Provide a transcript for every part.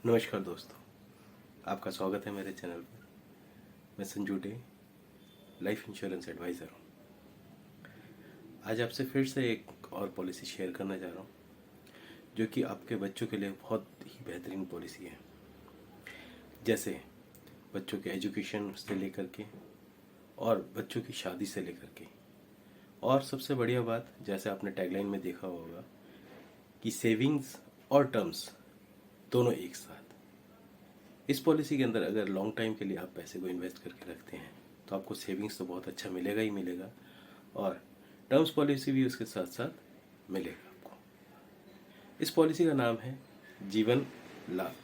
नमस्कार दोस्तों, आपका स्वागत है मेरे चैनल पर। मैं Sanju Dey, life insurance advisor हूँ। आज आपसे फिर से एक और पॉलिसी शेयर करना चाह रहा हूँ जो कि आपके बच्चों के लिए बहुत ही बेहतरीन पॉलिसी है। जैसे बच्चों के एजुकेशन से लेकर के और बच्चों की शादी से लेकर के, और सबसे बढ़िया बात, जैसे आपने टैगलाइन में देखा होगा कि सेविंग्स और टर्म्स दोनों एक साथ। इस पॉलिसी के अंदर अगर लॉन्ग टाइम के लिए आप पैसे को इन्वेस्ट करके रखते हैं तो आपको सेविंग्स तो बहुत अच्छा मिलेगा ही मिलेगा, और टर्म्स पॉलिसी भी उसके साथ साथ मिलेगा आपको। इस पॉलिसी का नाम है जीवन लाभ।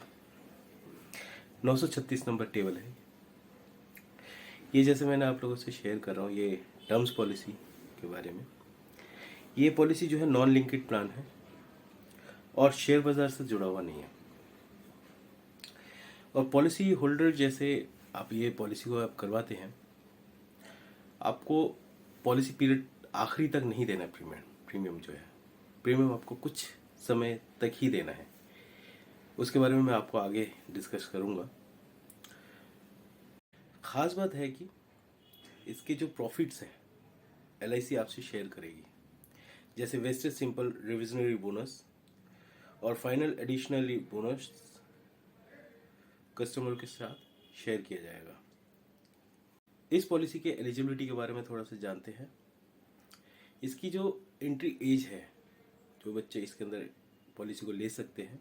936 नंबर टेबल है ये। जैसे मैंने आप लोगों से शेयर कर रहा हूँ ये टर्म्स पॉलिसी के बारे में। ये पॉलिसी जो है नॉन लिंक्ड प्लान है और शेयर बाजार से जुड़ा हुआ नहीं है। और पॉलिसी होल्डर जैसे आप ये पॉलिसी को आप करवाते हैं, आपको पॉलिसी पीरियड आखिरी तक नहीं देना है। प्रीमियम जो है, प्रीमियम आपको कुछ समय तक ही देना है। उसके बारे में मैं आपको आगे डिस्कस करूंगा। खास बात है कि इसके जो प्रॉफिट्स हैं LIC आपसे शेयर करेगी, जैसे वेस्टेज सिंपल रिविजनरी बोनस और फाइनल एडिशनली बोनस कस्टमर के साथ शेयर किया जाएगा। इस पॉलिसी के एलिजिबिलिटी के बारे में थोड़ा सा जानते हैं। इसकी जो एंट्री एज है, जो बच्चे इसके अंदर पॉलिसी को ले सकते हैं,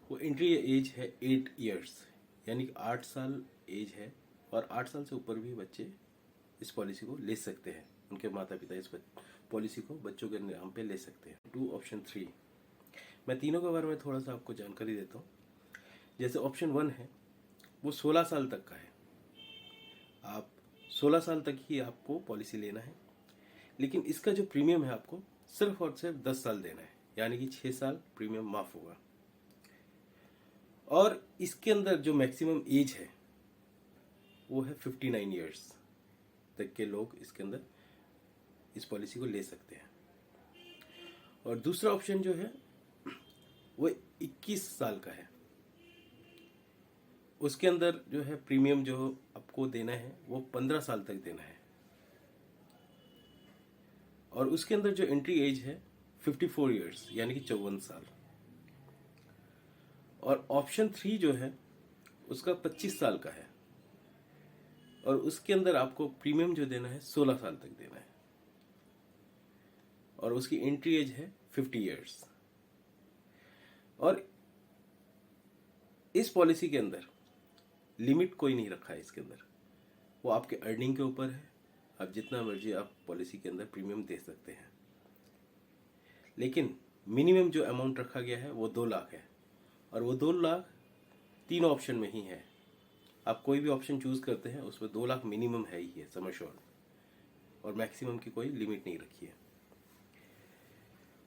वो एंट्री एज है 8 इयर्स, यानी कि 8 साल एज है। और 8 साल से ऊपर भी बच्चे इस पॉलिसी को ले सकते हैं। उनके माता पिता इस पॉलिसी को बच्चों के नाम पे ले सकते हैं। 2 ऑप्शन 3, मैं तीनों के बारे में थोड़ा सा आपको जानकारी देता हूँ। जैसे ऑप्शन 1 है वो 16 साल तक का है। आप 16 साल तक ही आपको पॉलिसी लेना है, लेकिन इसका जो प्रीमियम है आपको सिर्फ और सिर्फ 10 साल देना है, यानी कि 6 साल प्रीमियम माफ होगा। और इसके अंदर जो मैक्सिमम एज है वो है 59 इयर्स तक के लोग इसके अंदर इस पॉलिसी को ले सकते हैं। और दूसरा ऑप्शन जो है वो 21 साल का है। उसके अंदर जो है प्रीमियम जो आपको देना है वो 15 साल तक देना है। और उसके अंदर जो एंट्री एज है 54 इयर्स, यानी कि 54 साल। और ऑप्शन 3 जो है उसका 25 साल का है, और उसके अंदर आपको प्रीमियम जो देना है 16 साल तक देना है, और उसकी एंट्री एज है 50 इयर्स। और इस पॉलिसी के अंदर लिमिट कोई नहीं रखा है। इसके अंदर वो आपके अर्निंग के ऊपर है, आप जितना मर्जी आप पॉलिसी के अंदर प्रीमियम दे सकते हैं। लेकिन मिनिमम जो अमाउंट रखा गया है वो 2 लाख है, और वो 2 लाख 3 ऑप्शन में ही है। आप कोई भी ऑप्शन चूज करते हैं उसमें 2 लाख मिनिमम है ही है, सम एश्योर्ड, और मैक्सिमम की कोई लिमिट नहीं रखी है।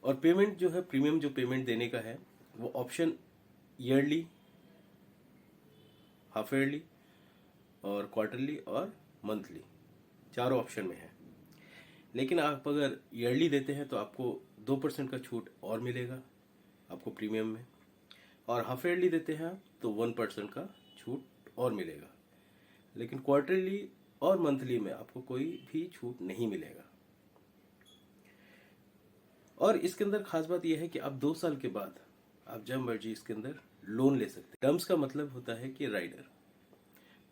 और पेमेंट जो है, प्रीमियम जो पेमेंट देने का है वो ऑप्शन ईयरली, हाफ ईयरली और क्वार्टरली और मंथली, चारों ऑप्शन में है। लेकिन आप अगर ईयरली देते हैं तो आपको 2% का छूट और मिलेगा आपको प्रीमियम में, और हाफ ईयरली देते हैं तो 1% का छूट और मिलेगा। लेकिन क्वार्टरली और मंथली में आपको कोई भी छूट नहीं मिलेगा। और इसके अंदर खास बात यह है कि आप 2 साल के बाद आप जब मर्जी इसके अंदर लोन ले सकते हैं। टर्म्स का मतलब होता है कि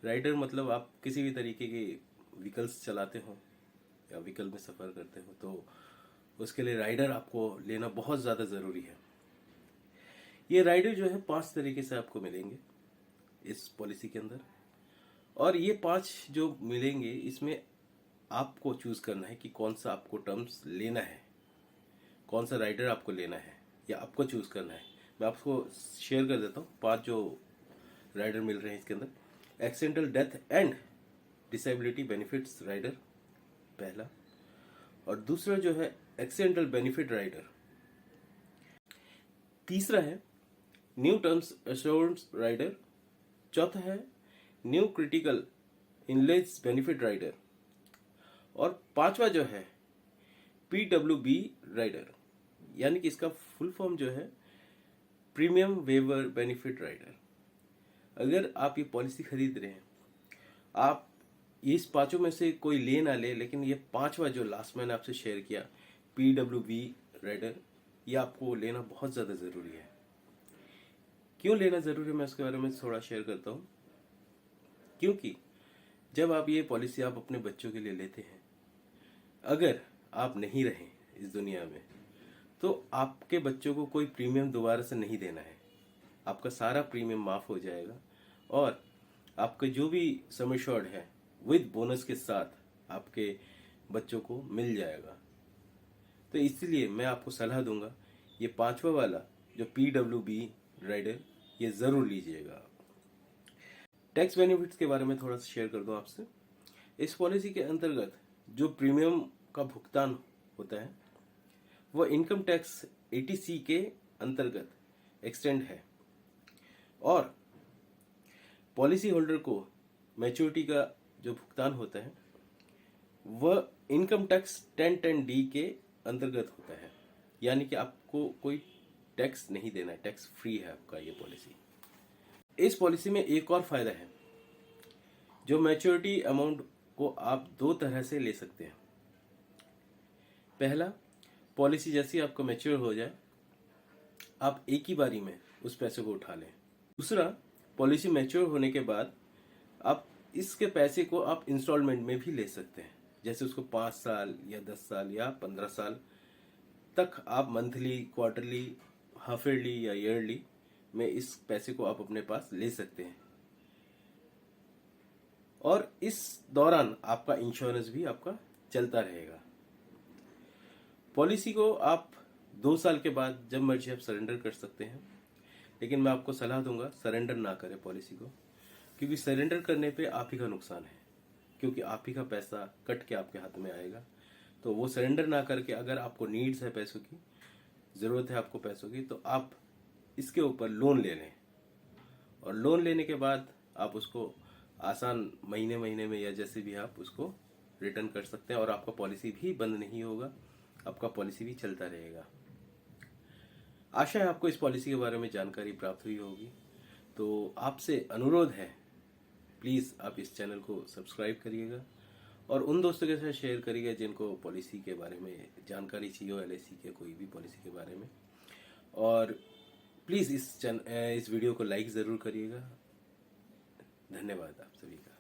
राइडर मतलब आप किसी भी तरीके के व्हीकल्स चलाते हो या व्हीकल में सफ़र करते हो तो उसके लिए राइडर आपको लेना बहुत ज़्यादा ज़रूरी है। ये राइडर जो है 5 तरीके से आपको मिलेंगे इस पॉलिसी के अंदर, और ये 5 जो मिलेंगे इसमें आपको चूज करना है कि कौन सा आपको टर्म्स लेना है, कौन सा राइडर आपको लेना है, या आपको चूज करना है। मैं आपको शेयर कर देता हूँ 5 जो राइडर मिल रहे हैं इसके अंदर। Accidental death and disability benefits rider पहला, और दूसरा जो है एक्सीडेंटल बेनिफिट राइडर, तीसरा है न्यू टर्म्स एश्योरेंस राइडर, चौथा है न्यू क्रिटिकल इनलेज बेनिफिट राइडर, और पांचवा जो है PWB राइडर, यानी कि इसका फुल फॉर्म जो है प्रीमियम वेवर बेनिफिट राइडर। अगर आप ये पॉलिसी खरीद रहे हैं, आप इस पांचों में से कोई ले ना ले, लेकिन ये पांचवा जो लास्ट मैंने आपसे शेयर किया, PWB राइडर, ये आपको लेना बहुत ज़्यादा ज़रूरी है। क्यों लेना ज़रूरी है, मैं उसके बारे में थोड़ा शेयर करता हूँ। क्योंकि जब आप ये पॉलिसी आप अपने बच्चों के लिए लेते हैं, अगर आप नहीं रहे इस दुनिया में, तो आपके बच्चों को कोई प्रीमियम दोबारा से नहीं देना है। आपका सारा प्रीमियम माफ़ हो जाएगा और आपका जो भी सम एश्योर्ड है विद बोनस के साथ आपके बच्चों को मिल जाएगा। तो इसलिए मैं आपको सलाह दूंगा, ये पांचवा वाला जो PWB राइडर, ये ज़रूर लीजिएगा। टैक्स बेनिफिट्स के बारे में थोड़ा सा शेयर कर दूं आपसे। इस पॉलिसी के अंतर्गत जो प्रीमियम का भुगतान होता है वो इनकम टैक्स 80C के अंतर्गत एक्सटेंड है और पॉलिसी होल्डर को मैच्योरिटी का जो भुगतान होता है वह इनकम टैक्स 1010D के अंतर्गत होता है, यानी कि आपको कोई टैक्स नहीं देना है, टैक्स फ्री है आपका ये पॉलिसी। इस पॉलिसी में एक और फायदा है, जो मैच्योरिटी अमाउंट को आप दो तरह से ले सकते हैं। पहला, पॉलिसी जैसी आपका मैच्योर हो जाए आप एक ही बारी में उस पैसे को उठा लें। दूसरा, पॉलिसी मैच्योर होने के बाद आप इसके पैसे को आप इंस्टॉलमेंट में भी ले सकते हैं, जैसे उसको 5 साल या 10 साल या 15 साल तक आप मंथली, क्वार्टरली, हाफ ईयरली या ईयरली में इस पैसे को आप अपने पास ले सकते हैं। और इस दौरान आपका इंश्योरेंस भी आपका चलता रहेगा। पॉलिसी को आप 2 साल के बाद जब मर्जी आप सरेंडर कर सकते हैं, लेकिन मैं आपको सलाह दूंगा सरेंडर ना करें पॉलिसी को, क्योंकि सरेंडर करने पे आप ही का नुकसान है, क्योंकि आप ही का पैसा कट के आपके हाथ में आएगा। तो वो सरेंडर ना करके, अगर आपको नीड्स है पैसों की, ज़रूरत है आपको पैसों की, तो आप इसके ऊपर लोन ले लें और लोन लेने के बाद आप उसको आसान महीने महीने में या जैसे भी आप उसको रिटर्न कर सकते हैं और आपका पॉलिसी भी बंद नहीं होगा, आपका पॉलिसी भी चलता रहेगा। आशा है आपको इस पॉलिसी के बारे में जानकारी प्राप्त हुई होगी। तो आपसे अनुरोध है, प्लीज़ आप इस चैनल को सब्सक्राइब करिएगा और उन दोस्तों के साथ शेयर करिएगा जिनको पॉलिसी के बारे में जानकारी चाहिए हो, LIC के कोई भी पॉलिसी के बारे में। और प्लीज़ इस वीडियो को लाइक ज़रूर करिएगा। धन्यवाद आप सभी का।